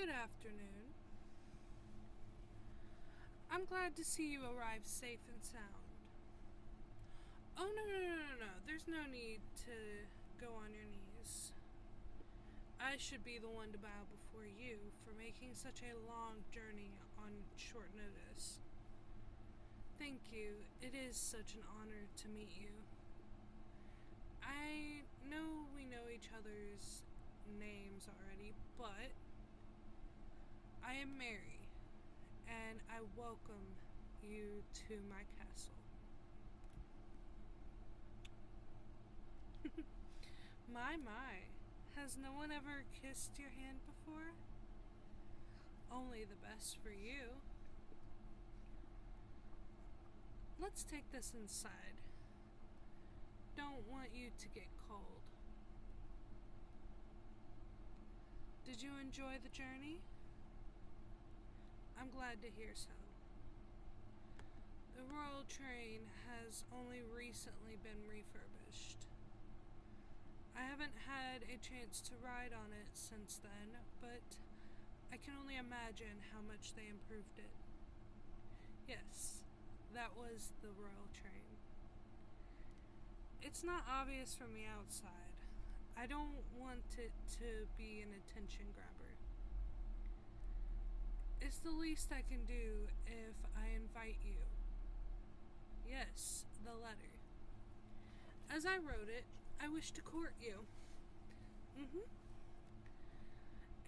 Good afternoon. I'm glad to see you arrive safe and sound. Oh, no. There's no need to go on your knees. I should be the one to bow before you for making such a long journey on short notice. Thank you. It is such an honor to meet you. I know we know each other's names already, but I am Mary, and I welcome you to my castle. My. Has no one ever kissed your hand before? Only the best for you. Let's take this inside. Don't want you to get cold. Did you enjoy the journey? I'm glad to hear so. The royal train has only recently been refurbished. I haven't had a chance to ride on it since then, but I can only imagine how much they improved it. Yes, that was the royal train. It's not obvious from the outside. I don't want it to be an attention grabber. It's the least I can do if I invite you. Yes, the letter. As I wrote it, I wish to court you.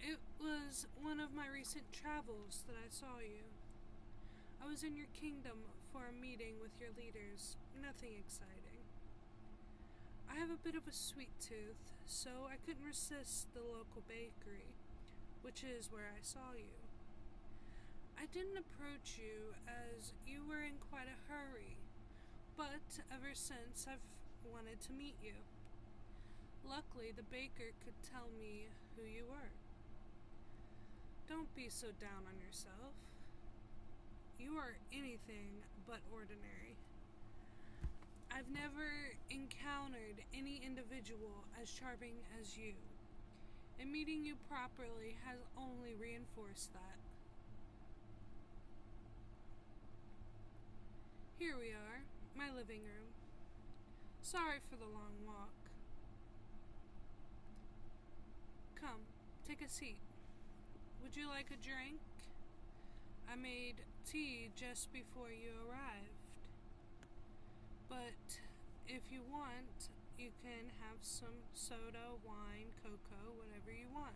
It was one of my recent travels that I saw you. I was in your kingdom for a meeting with your leaders. Nothing exciting. I have a bit of a sweet tooth, so I couldn't resist the local bakery, which is where I saw you. I didn't approach you as you were in quite a hurry, but ever since I've wanted to meet you. Luckily, the baker could tell me who you were. Don't be so down on yourself. You are anything but ordinary. I've never encountered any individual as charming as you, and meeting you properly has only reinforced that. Here we are, my living room. Sorry for the long walk. Come, take a seat. Would you like a drink? I made tea just before you arrived. But if you want, you can have some soda, wine, cocoa, whatever you want.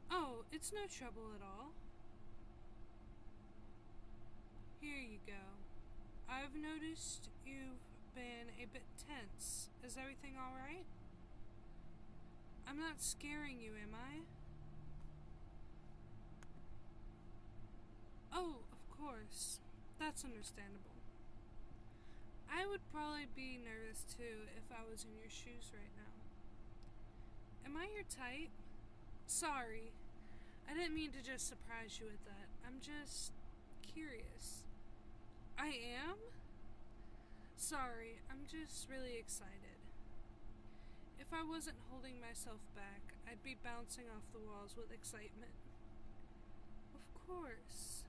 Oh, it's no trouble at all. Here you go. I've noticed you've been a bit tense. Is everything all right? I'm not scaring you, am I? Oh, of course. That's understandable. I would probably be nervous too if I was in your shoes right now. Am I your type? Sorry. I didn't mean to just surprise you with that. I'm just curious. I am? Sorry, I'm just really excited. If I wasn't holding myself back, I'd be bouncing off the walls with excitement. Of course.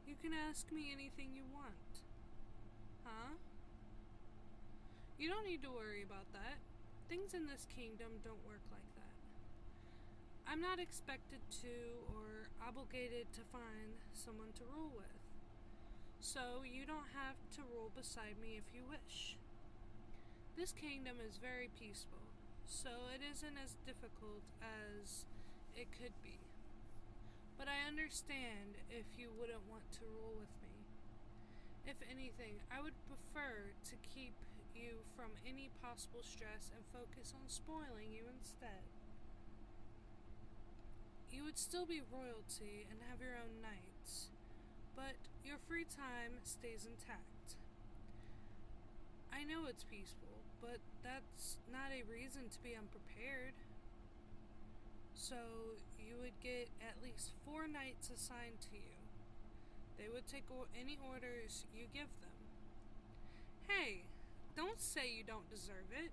You can ask me anything you want. Huh? You don't need to worry about that. Things in this kingdom don't work like that. I'm not expected to or obligated to find someone to rule with. So you don't have to rule beside me if you wish. This kingdom is very peaceful, so it isn't as difficult as it could be. But I understand if you wouldn't want to rule with me. If anything, I would prefer to keep you from any possible stress and focus on spoiling you instead. You would still be royalty and have your own knights, but your free time stays intact. I know it's peaceful, but that's not a reason to be unprepared. So you would get at least 4 knights assigned to you. They would take any orders you give them. Hey, don't say you don't deserve it.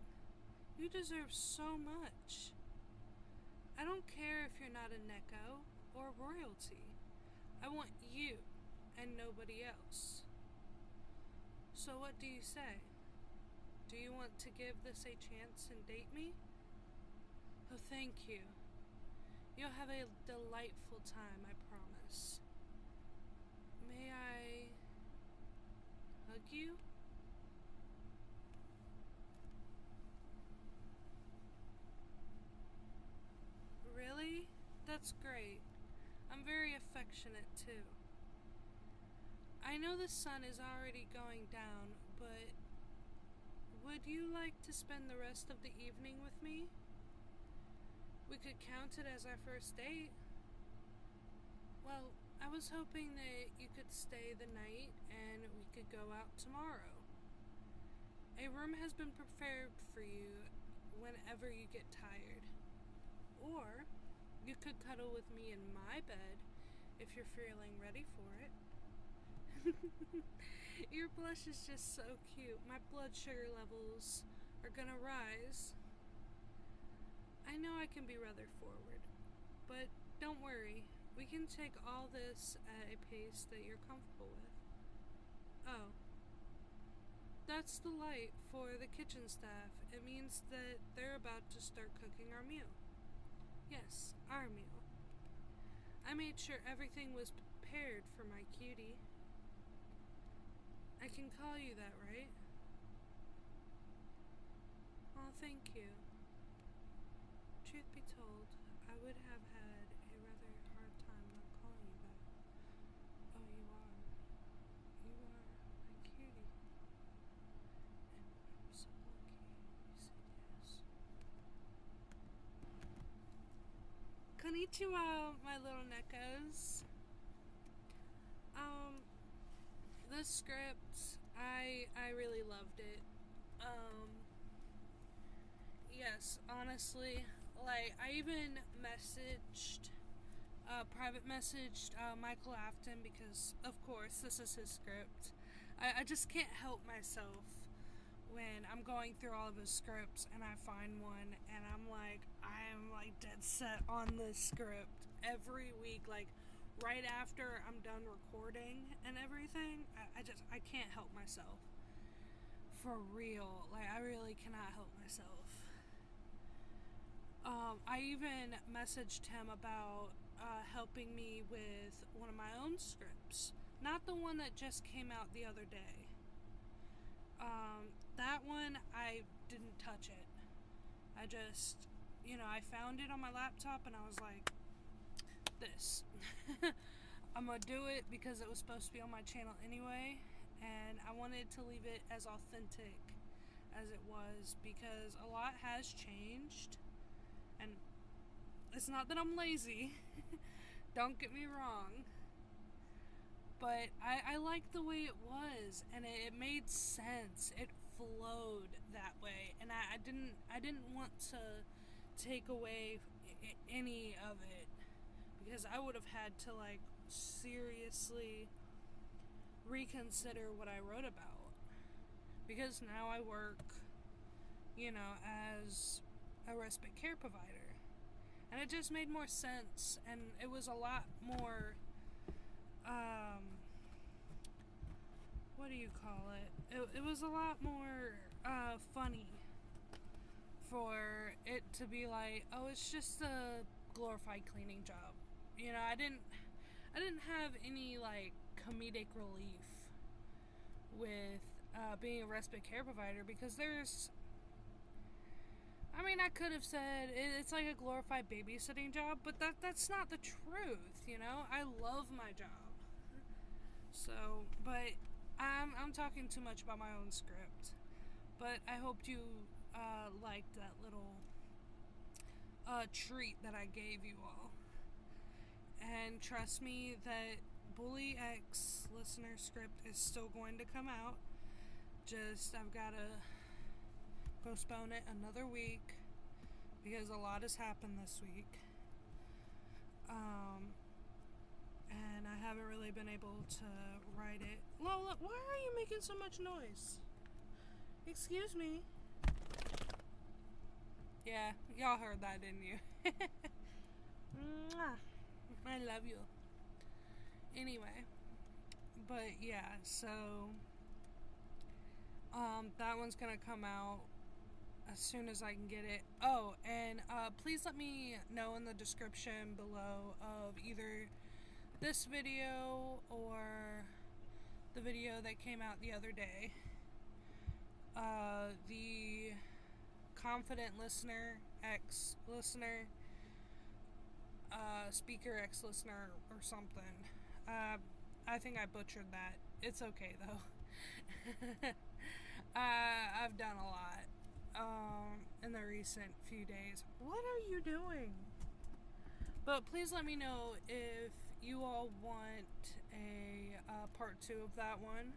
You deserve so much. I don't care if you're not a Neko. or royalty. I want you and nobody else. So what do you say? Do you want to give this a chance and date me? Oh, thank you. You'll have a delightful time, I promise. May I hug you? Really? That's great. I'm very affectionate too. I know the sun is already going down, but would you like to spend the rest of the evening with me? We could count it as our first date. Well, I was hoping that you could stay the night and we could go out tomorrow. A room has been prepared for you whenever you get tired. Or you could cuddle with me in my bed if you're feeling ready for it. Your blush is just so cute. My blood sugar levels are gonna rise. I know I can be rather forward, but don't worry. We can take all this at a pace that you're comfortable with. Oh. That's the light for the kitchen staff. It means that they're about to start cooking our meal. Yes, our meal. I made sure everything was prepared for my cutie. I can call you that, right? Oh, thank you. Truth be told, I would have had a rather hard time not calling you that. Oh, you are. You are my cutie. And I'm so lucky you said yes. Konnichiwa, my little Nekos. This script, I really loved it. Yes, honestly, like, I even private messaged Michael Afton because, of course, this is his script. I just can't help myself when I'm going through all of his scripts and I find one and I am dead set on this script every week, like, right after I'm done recording and everything. I can't help myself. For real. Like, I really cannot help myself. I even messaged him about helping me with one of my own scripts. Not the one that just came out the other day. That one, I didn't touch it. I just, I found it on my laptop and I was like, this. I'm gonna do it because it was supposed to be on my channel anyway, and I wanted to leave it as authentic as it was because a lot has changed, and it's not that I'm lazy, don't get me wrong, but I liked the way it was, and it made sense. It flowed that way, and I didn't want to take away any of it, because I would have had to, like, seriously reconsider what I wrote about, because now I work, as a respite care provider, and it just made more sense, and it was a lot more, what do you call it? It was a lot more, funny for it to be like, oh, it's just a glorified cleaning job. I didn't have any, like, comedic relief with being a respite care provider, because I could have said it's like a glorified babysitting job, but that's not the truth, I love my job. So, but I'm talking too much about my own script, but I hoped you liked that little treat that I gave you all. And trust me that Bully X listener script is still going to come out. Just, I've got to postpone it another week because a lot has happened this week. And I haven't really been able to write it. Lola, why are you making so much noise? Excuse me. Yeah, y'all heard that, didn't you? Mwah. I love you. Anyway, but yeah, so that one's gonna come out as soon as I can get it. Oh, and please let me know in the description below of either this video or the video that came out the other day. The confident listener, ex-listener, speaker ex-listener or something. I think I butchered that. It's okay though. I've done a lot in the recent few days. What are you doing? But please let me know if you all want a part 2 of that one,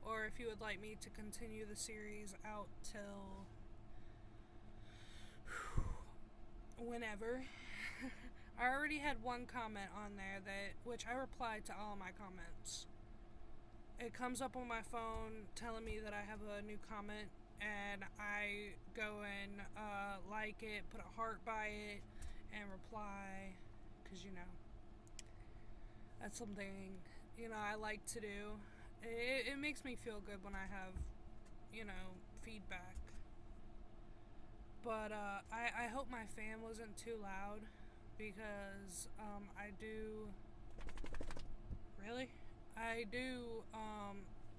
or if you would like me to continue the series out till whenever. I already had one comment on there which I replied to all my comments. It comes up on my phone telling me that I have a new comment, and I go and like it, put a heart by it, and reply, because that's something I like to do. It makes me feel good when I have feedback. But I hope my fan wasn't too loud, because I do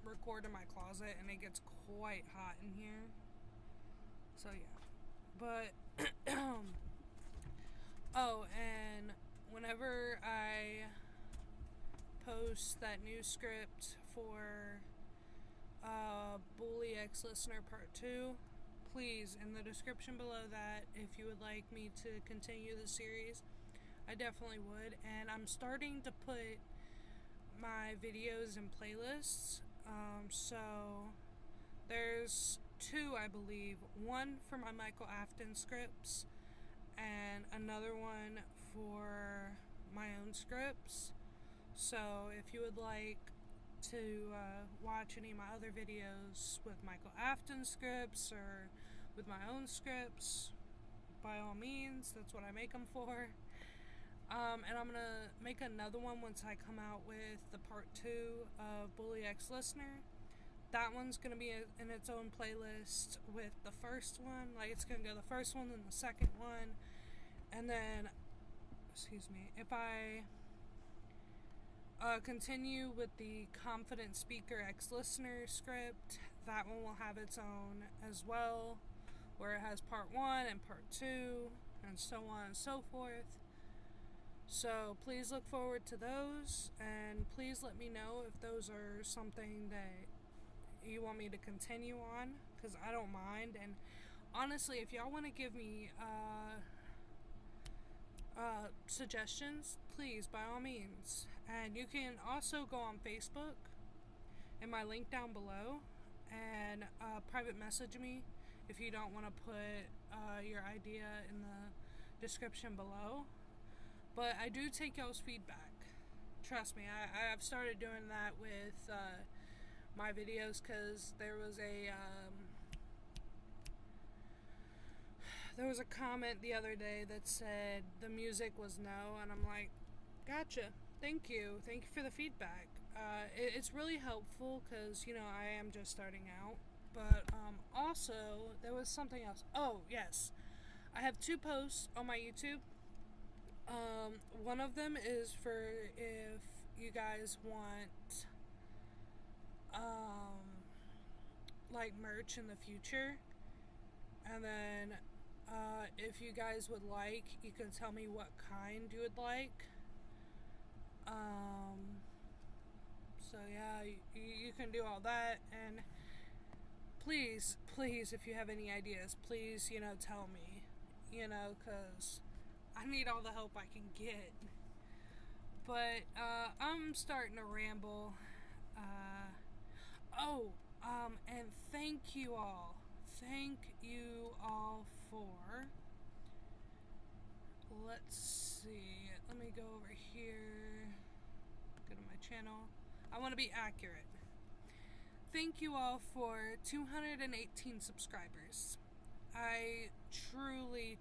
record in my closet, and it gets quite hot in here. So yeah. But oh, and whenever I post that new script for Bully X Listener Part 2, please, in the description below that, if you would like me to continue the series, I definitely would. And I'm starting to put my videos in playlists. So there's 2, I believe. One for my Michael Afton scripts, and another one for my own scripts. So if you would like to watch any of my other videos with Michael Afton scripts or with my own scripts, by all means, that's what I make them for. And I'm gonna make another one once I come out with the part 2 of Bully X Listener. That one's gonna be in its own playlist with the first one. Like, it's gonna go the first one, then the second one, and then, if I continue with the Confident Speaker X Listener script, that one will have its own as well, where it has part 1 and part 2, and so on and so forth. So please look forward to those, and please let me know if those are something that you want me to continue on, because I don't mind. And honestly, if y'all want to give me suggestions, please, by all means. And you can also go on Facebook in my link down below and private message me if you don't want to put your idea in the description below. But I do take y'all's feedback. Trust me, I've started doing that with my videos, because there was a comment the other day that said the music was no, and I'm like, gotcha, thank you for the feedback. It's really helpful, because I am just starting out. But also there was something else. Oh yes, I have 2 posts on my YouTube. One of them is for if you guys want like merch in the future, and then if you guys would like, you can tell me what kind you would like. So yeah, you can do all that. And please, if you have any ideas, please, tell me, because I need all the help I can get. But I'm starting to ramble. And thank you all for, let's see, let me go over here, go to my channel. I want to be accurate. Thank you all for 218 subscribers. I truly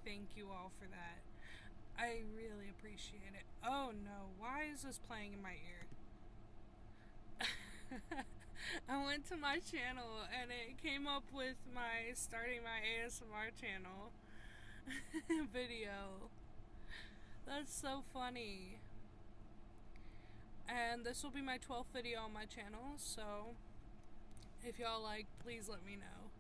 thank you all for that. I really appreciate it. Oh no, why is this playing in my ear? I went to my channel and it came up with my starting my ASMR channel video. That's so funny. And this will be my 12th video on my channel, so if y'all like, please let me know.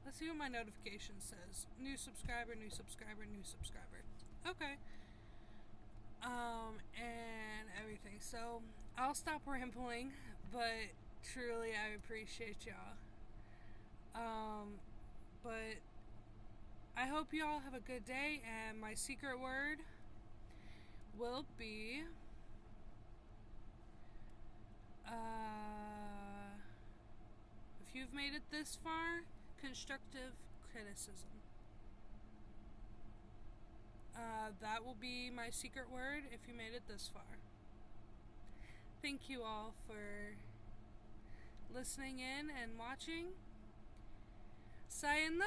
Let's see what my notification says. New subscriber, new subscriber, new subscriber. Okay. And everything. So, I'll stop rambling, but truly I appreciate y'all. But I hope y'all have a good day, and my secret word will be if you've made it this far, constructive criticism. That will be my secret word if you made it this far. Thank you all for listening in and watching. Sayonara!